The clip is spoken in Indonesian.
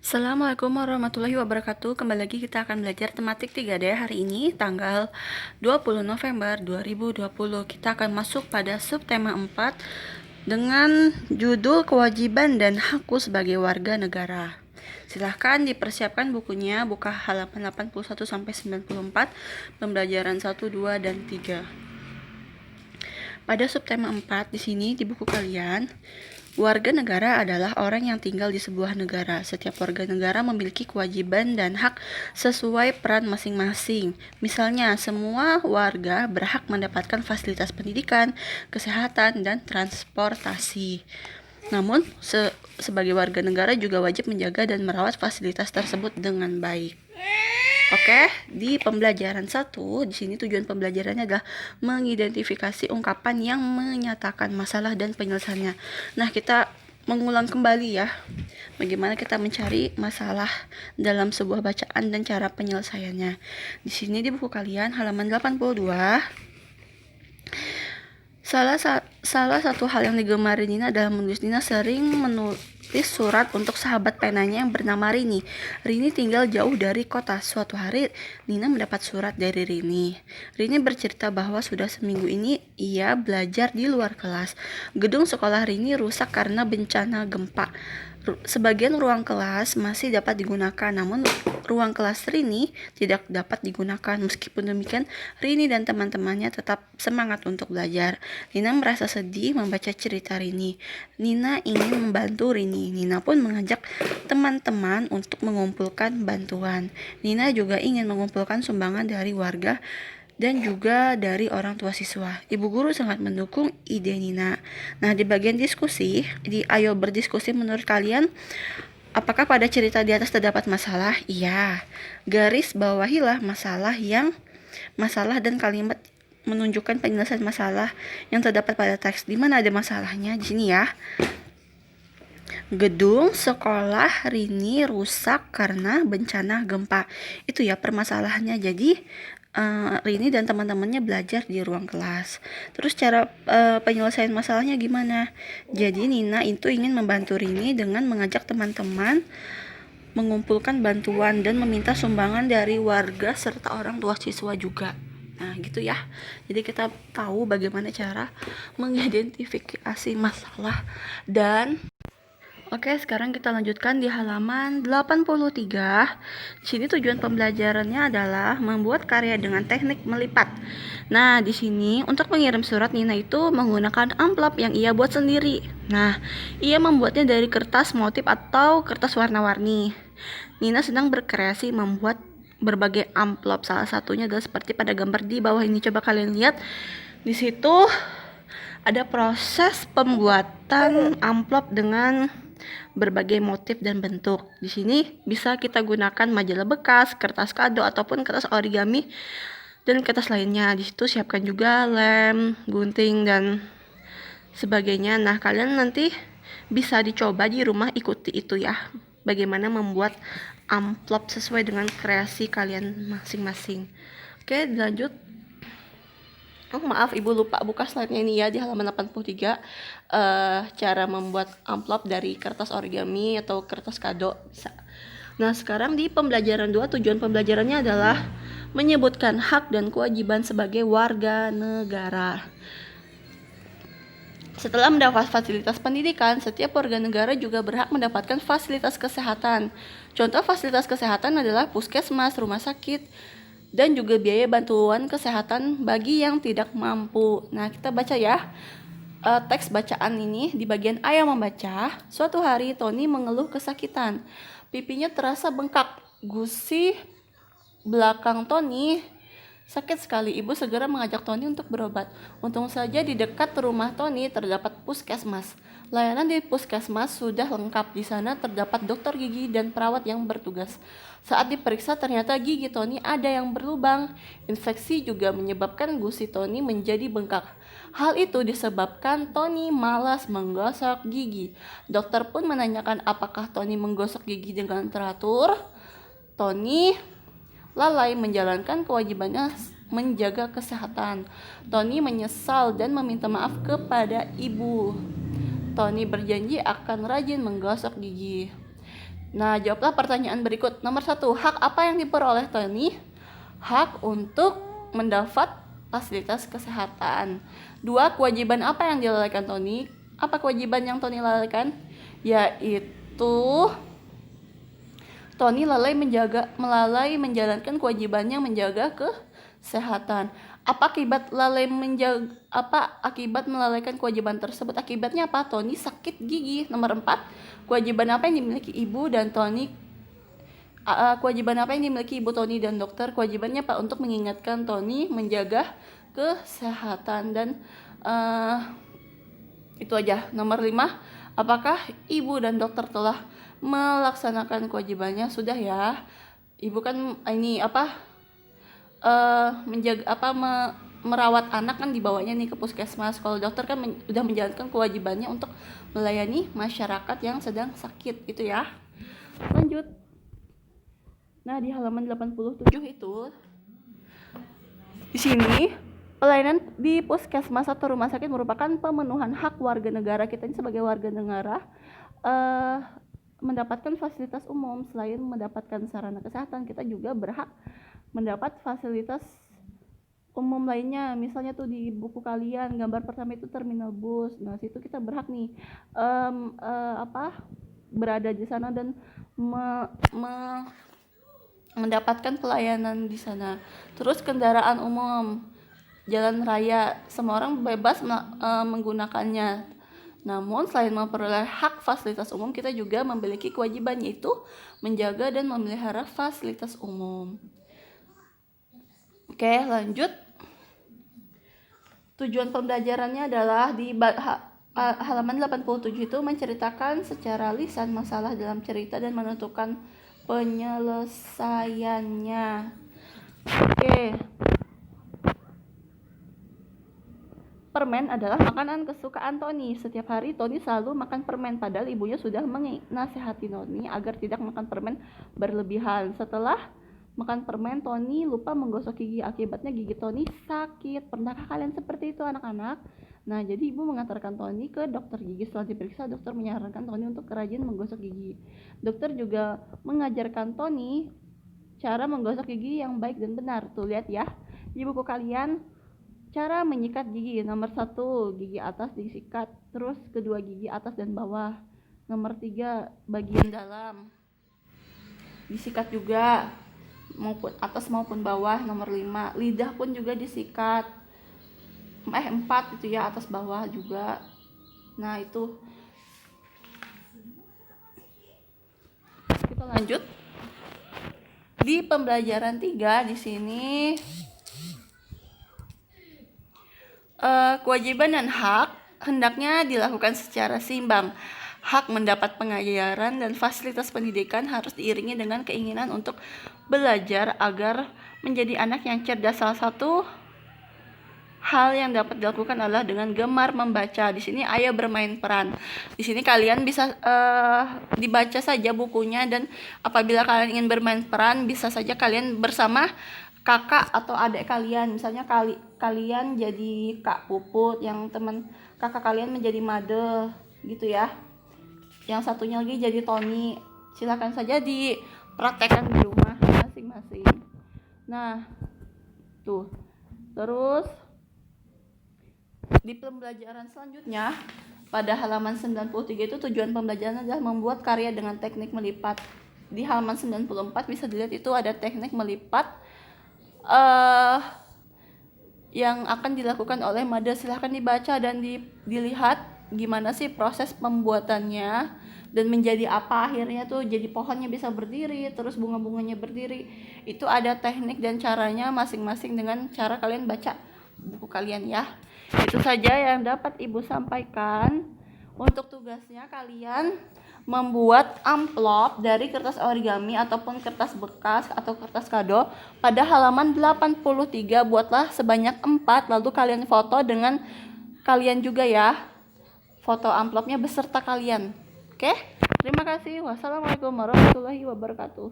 Assalamualaikum warahmatullahi wabarakatuh. Kembali lagi kita akan belajar tematik 3D hari ini tanggal 20 November 2020. Kita akan masuk pada subtema 4 dengan judul kewajiban dan hakku sebagai warga negara. Silahkan dipersiapkan bukunya, buka halaman 81 sampai 94, pembelajaran 1, 2 dan 3. Pada subtema 4 di sini di buku kalian, warga negara adalah orang yang tinggal di sebuah negara. Setiap warga negara memiliki kewajiban dan hak sesuai peran masing-masing. Misalnya, semua warga berhak mendapatkan fasilitas pendidikan, kesehatan, dan transportasi. Namun, sebagai warga negara juga wajib menjaga dan merawat fasilitas tersebut dengan baik. Oke, di pembelajaran 1, di sini tujuan pembelajarannya adalah mengidentifikasi ungkapan yang menyatakan masalah dan penyelesaiannya. Nah, kita mengulang kembali ya, bagaimana kita mencari masalah dalam sebuah bacaan dan cara penyelesaiannya. Di sini di buku kalian halaman 82. Salah satu hal yang digemari Nina adalah menulis. Nina sering menulis surat untuk sahabat penanya yang bernama Rini. Rini tinggal jauh dari kota. Suatu hari Nina mendapat surat dari Rini. Rini bercerita bahwa sudah seminggu ini ia belajar di luar kelas. Gedung sekolah Rini rusak karena bencana gempa. Sebagian ruang kelas masih dapat digunakan, namun ruang kelas Rini tidak dapat digunakan. Meskipun demikian, Rini dan teman-temannya tetap semangat untuk belajar. Nina merasa sedih membaca cerita Rini. Nina ingin membantu Rini. Nina pun mengajak teman-teman untuk mengumpulkan bantuan. Nina juga ingin mengumpulkan sumbangan dari warga dan juga dari orang tua siswa. Ibu guru sangat mendukung ide Nina. Nah, di bagian diskusi, ayo berdiskusi menurut kalian, apakah pada cerita di atas terdapat masalah? Iya. Garis bawahilah masalah dan kalimat menunjukkan penyelesaian masalah yang terdapat pada teks. Di mana ada masalahnya? Di sini ya. Gedung sekolah Rini rusak karena bencana gempa. Itu ya permasalahannya. Jadi Rini dan teman-temannya belajar di ruang kelas. Terus cara penyelesaian masalahnya gimana? Jadi Nina itu ingin membantu Rini dengan mengajak teman-teman mengumpulkan bantuan dan meminta sumbangan dari warga serta orang tua siswa juga. Nah, gitu ya. Jadi kita tahu bagaimana cara mengidentifikasi masalah dan Oke, sekarang kita lanjutkan di halaman 83. Di sini tujuan pembelajarannya adalah membuat karya dengan teknik melipat. Nah, di sini untuk mengirim surat Nina itu menggunakan amplop yang ia buat sendiri. Nah, ia membuatnya dari kertas motif atau kertas warna-warni. Nina sedang berkreasi membuat berbagai amplop. Salah satunya adalah seperti pada gambar di bawah ini. Coba kalian lihat. Di situ ada proses pembuatan amplop dengan berbagai motif dan bentuk. Di sini bisa kita gunakan majalah bekas, kertas kado ataupun kertas origami dan kertas lainnya. Di situ siapkan juga lem, gunting dan sebagainya. Nah, kalian nanti bisa dicoba di rumah, ikuti itu ya. Bagaimana membuat amplop sesuai dengan kreasi kalian masing-masing. Oke, lanjut. Oh, maaf, Ibu lupa buka slide-nya ini ya di halaman 83. Cara membuat amplop dari kertas origami atau kertas kado. Nah, sekarang di pembelajaran 2, tujuan pembelajarannya adalah menyebutkan hak dan kewajiban sebagai warga negara. Setelah mendapat fasilitas pendidikan, setiap warga negara juga berhak mendapatkan fasilitas kesehatan. Contoh fasilitas kesehatan adalah puskesmas, rumah sakit, dan juga biaya bantuan kesehatan bagi yang tidak mampu. Nah, kita baca ya. Teks bacaan ini di bagian A yang membaca. Suatu hari Tony mengeluh kesakitan. Pipinya terasa bengkak. Gusi belakang Tony sakit sekali. Ibu segera mengajak Tony untuk berobat. Untung saja di dekat rumah Tony terdapat puskesmas. Layanan di puskesmas sudah lengkap. Di sana terdapat dokter gigi dan perawat yang bertugas. Saat diperiksa ternyata gigi Tony ada yang berlubang. Infeksi juga menyebabkan gusi Tony menjadi bengkak. Hal itu disebabkan Tony malas menggosok gigi. Dokter pun menanyakan apakah Tony menggosok gigi dengan teratur. Tony lalai menjalankan kewajibannya menjaga kesehatan. Tony menyesal dan meminta maaf kepada ibu. Tony berjanji akan rajin menggosok gigi. Nah, jawablah pertanyaan berikut. Nomor 1, hak apa yang diperoleh Tony? Hak untuk mendapat fasilitas kesehatan. 2, kewajiban apa yang dilalaikan Tony? Apa kewajiban yang Tony lalaikan? Yaitu Tony melalai menjalankan kewajibannya menjaga kesehatan. Apa akibat melalaikan kewajiban tersebut? Akibatnya apa? Tony sakit gigi. Nomor 4, kewajiban apa yang dimiliki ibu dan Tony? Kewajiban apa yang dimiliki ibu Tony dan dokter? Kewajibannya apa? Untuk mengingatkan Tony menjaga kesehatan. Dan itu aja. Nomor 5, apakah ibu dan dokter telah melaksanakan kewajibannya? Sudah ya. Ibu kan merawat anak kan dibawanya nih ke puskesmas. Kalau dokter kan udah menjalankan kewajibannya untuk melayani masyarakat yang sedang sakit itu ya. Lanjut. Nah, di halaman 87 itu di sini pelayanan di puskesmas atau rumah sakit merupakan pemenuhan hak warga negara. Kita ini sebagai warga negara mendapatkan fasilitas umum. Selain mendapatkan sarana kesehatan, kita juga berhak mendapat fasilitas umum lainnya. Misalnya tuh di buku kalian gambar pertama itu terminal bus. Nah, situ kita berhak nih berada di sana dan mendapatkan pelayanan di sana. Terus kendaraan umum, jalan raya, semua orang bebas menggunakannya. Namun selain memperoleh hak fasilitas umum, kita juga memiliki kewajiban, yaitu menjaga dan memelihara fasilitas umum. Oke, lanjut. Tujuan pembelajarannya adalah di halaman 87 itu menceritakan secara lisan masalah dalam cerita dan menentukan penyelesaiannya. Oke. Permen adalah makanan kesukaan Tony. Setiap hari Tony selalu makan permen, padahal ibunya sudah menasihati Tony agar tidak makan permen berlebihan. Setelah makan permen, Tony lupa menggosok gigi. Akibatnya gigi Tony sakit. Pernahkah kalian seperti itu, anak-anak? Nah, jadi ibu mengantarkan Tony ke dokter gigi. Setelah diperiksa, dokter menyarankan Tony untuk rajin menggosok gigi. Dokter juga mengajarkan Tony cara menggosok gigi yang baik dan benar. Tuh, lihat ya di buku kalian cara menyikat gigi. Nomor 1, gigi atas disikat, terus kedua gigi atas dan bawah. Nomor 3, bagian dalam disikat juga, maupun atas maupun bawah. Nomor 5, lidah pun juga disikat. 4 itu ya, atas bawah juga. Nah, itu. Kita lanjut. Di pembelajaran 3 di sini kewajiban dan hak hendaknya dilakukan secara seimbang. Hak mendapat pengajaran dan fasilitas pendidikan harus diiringi dengan keinginan untuk belajar agar menjadi anak yang cerdas. Salah satu hal yang dapat dilakukan adalah dengan gemar membaca. Di sini ayo bermain peran. Di sini kalian bisa dibaca saja bukunya, dan apabila kalian ingin bermain peran, bisa saja kalian bersama kakak atau adik kalian. Misalnya kalian jadi Kak Puput, yang teman kakak kalian menjadi Made gitu ya. Yang satunya lagi jadi Tony. Silakan saja dipraktekkan di rumah masing-masing. Nah, tuh. Terus di pembelajaran selanjutnya pada halaman 93 itu tujuan pembelajaran adalah membuat karya dengan teknik melipat. Di halaman 94 bisa dilihat itu ada teknik melipat yang akan dilakukan oleh Made. Silahkan dibaca dan dilihat gimana sih proses pembuatannya dan menjadi apa akhirnya tuh. Jadi pohonnya bisa berdiri, terus bunga-bunganya berdiri. Itu ada teknik dan caranya masing-masing dengan cara kalian baca buku kalian ya. Itu saja yang dapat Ibu sampaikan. Untuk tugasnya kalian membuat amplop dari kertas origami ataupun kertas bekas atau kertas kado. Pada halaman 83 buatlah sebanyak 4, lalu kalian foto dengan kalian juga ya. Foto amplopnya beserta kalian. Oke? Terima kasih. Wassalamualaikum warahmatullahi wabarakatuh.